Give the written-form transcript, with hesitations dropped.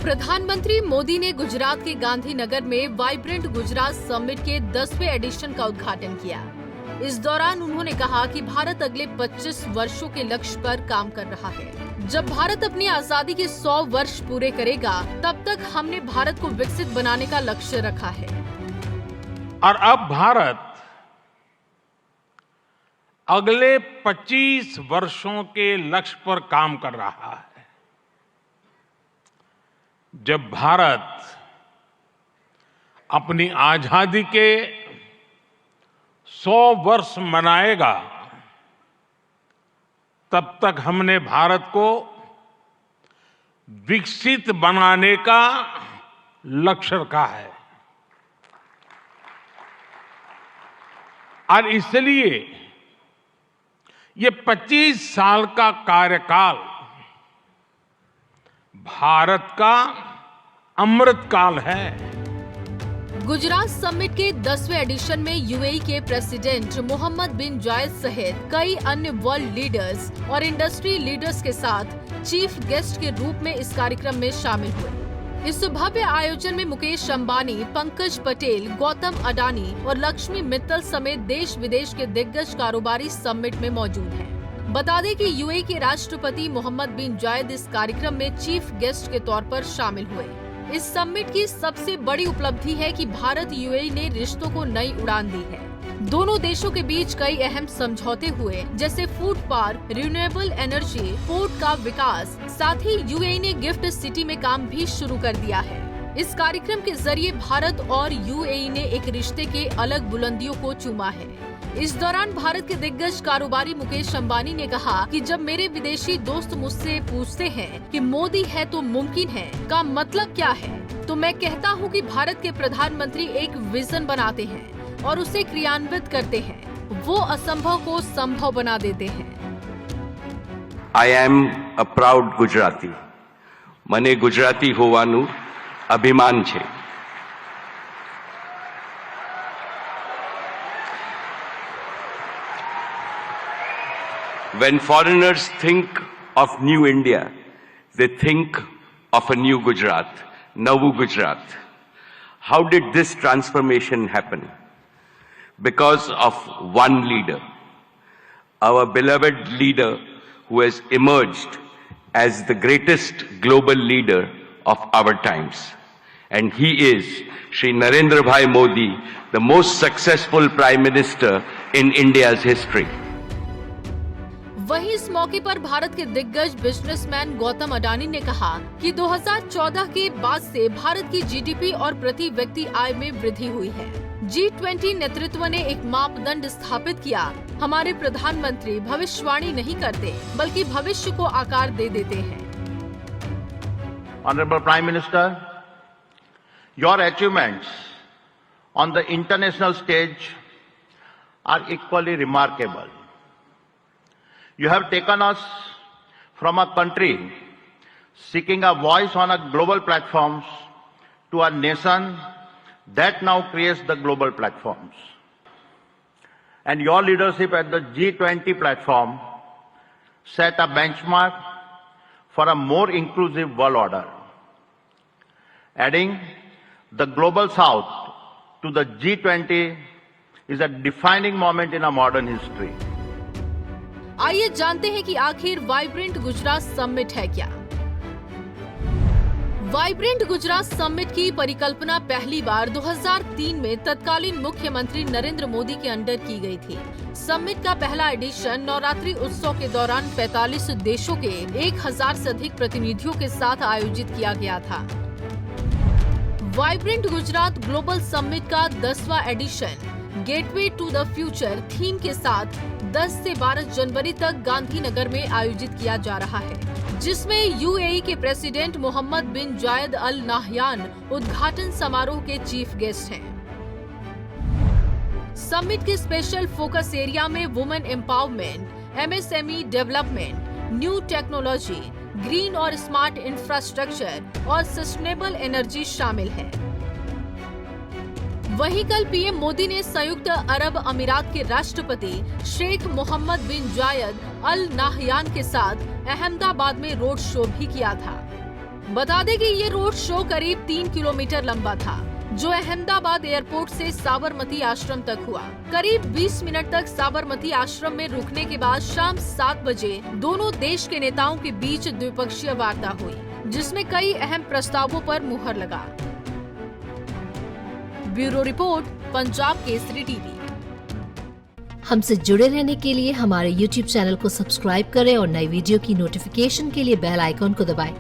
प्रधानमंत्री मोदी ने गुजरात के गांधीनगर में वाइब्रेंट गुजरात समिट के 10वें एडिशन का उद्घाटन किया। इस दौरान उन्होंने कहा कि भारत अगले 25 वर्षों के लक्ष्य पर काम कर रहा है। जब भारत अपनी आजादी के 100 वर्ष पूरे करेगा, तब तक हमने भारत को विकसित बनाने का लक्ष्य रखा है। और अब भारत अगले 25 वर्षों के लक्ष्य पर काम कर रहा है। जब भारत अपनी आजादी के 100 वर्ष मनाएगा, तब तक हमने भारत को विकसित बनाने का लक्ष्य रखा है। और इसलिए ये 25 साल का कार्यकाल भारत का अमृतकाल है। गुजरात समिट के 10वें एडिशन में यूएई के प्रेसिडेंट मोहम्मद बिन जायद सहित कई अन्य वर्ल्ड लीडर्स और इंडस्ट्री लीडर्स के साथ चीफ गेस्ट के रूप में इस कार्यक्रम में शामिल हुए। इस भव्य आयोजन में मुकेश अंबानी, पंकज पटेल, गौतम अडानी और लक्ष्मी मित्तल समेत देश विदेश के दिग्गज कारोबारी समिट में मौजूद हैं। बता दें कि यूएई के राष्ट्रपति मोहम्मद बिन जायद इस कार्यक्रम में चीफ गेस्ट के तौर पर शामिल हुए। इस समिट की सबसे बड़ी उपलब्धि है कि भारत यूएई ने रिश्तों को नई उड़ान दी है। दोनों देशों के बीच कई अहम समझौते हुए, जैसे food park, renewable energy, port का विकास। साथ ही यूएई ने गिफ्ट सिटी में काम भी शुरू कर दिया है। इस कार्यक्रम के जरिए भारत और यूएई ने एक रिश्ते के अलग बुलंदियों को चूमा है। इस दौरान भारत के दिग्गज कारोबारी मुकेश अंबानी ने कहा कि जब मेरे विदेशी दोस्त मुझसे पूछते हैं कि मोदी है तो मुमकिन है का मतलब क्या है, तो मैं कहता हूं कि भारत के प्रधानमंत्री एक विजन बनाते हैं और उसे क्रियान्वित करते हैं। वो असंभव को संभव बना देते हैं। I am a proud Gujarati. મને ગુજરાતી હોવાનું અભિમાન છે. When foreigners think of New India, they think of a new Gujarat, Navu Gujarat. How did this transformation happen? Because of one leader, our beloved leader who has emerged as the greatest global leader of our times. And he is Shri Narendra Bhai Modi, the most successful Prime Minister in India's history. वहीं इस मौके पर भारत के दिग्गज businessman Gautam Adani ने कहा कि 2014 के बाद से भारत की जीडीपी और प्रति व्यक्ति आय में वृद्धि हुई है। G20 नेतृत्व ने एक मापदंड स्थापित किया। हमारे प्रधानमंत्री भविष्यवाणी नहीं करते, बल्कि भविष्य को आकार दे देते हैं। Honorable Prime Minister, your achievements on the international stage are equally remarkable. You have taken us from a country seeking a voice on a global platforms to a nation that now creates the global platforms. And your leadership at the G20 platform set a benchmark for a more inclusive world order. Adding the global south to the G20 is a defining moment in a modern history. आइए जानते हैं कि आखिर vibrant Gujarat summit है क्या। Vibrant Gujarat summit की परिकल्पना पहली बार 2003 में तत्कालीन मुख्यमंत्री नरेंद्र मोदी के अंडर की गई थी। समिट का पहला एडिशन नवरात्रि उत्सव के दौरान 45 देशों के 1000 से अधिक प्रतिनिधियों के साथ आयोजित किया गया था। वाइब्रेंट गुजरात ग्लोबल समिट का 10वां edition gateway to the future theme के साथ 10 से 12 जनवरी तक गांधीनगर में आयोजित किया जा रहा है, जिसमें यूएई के प्रेसिडेंट मोहम्मद बिन जायद अल नाहयान उद्घाटन समारोह के चीफ गेस्ट हैं। समिट के स्पेशल फोकस एरिया में women empowerment, MSME development, new technology, green और स्मार्ट इंफ्रास्ट्रक्चर और सस्टेनेबल एनर्जी शामिल है। वहीं कल पीएम मोदी ने संयुक्त अरब अमीरात के राष्ट्रपति शेख मोहम्मद बिन जायद अल नाहयान के साथ अहमदाबाद में रोड शो भी किया था। बता दें कि ये रोड शो करीब 3 किलोमीटर लंबा था, जो अहमदाबाद एयरपोर्ट से साबरमती आश्रम तक हुआ। करीब 20 मिनट तक साबरमती आश्रम में रुकने के बाद शाम 7 बजे दोनों देश के नेताओं के बीच द्विपक्षीय वार्ता हुई, जिसमें कई अहम प्रस्तावों पर मुहर लगा। Bureau report, Punjab Kesari TV. हमसे जुड़े रहने के लिए हमारे YouTube चैनल को सब्सक्राइब करें और नई वीडियो की नोटिफिकेशन के लिए बेल आइकॉन को दबाएं।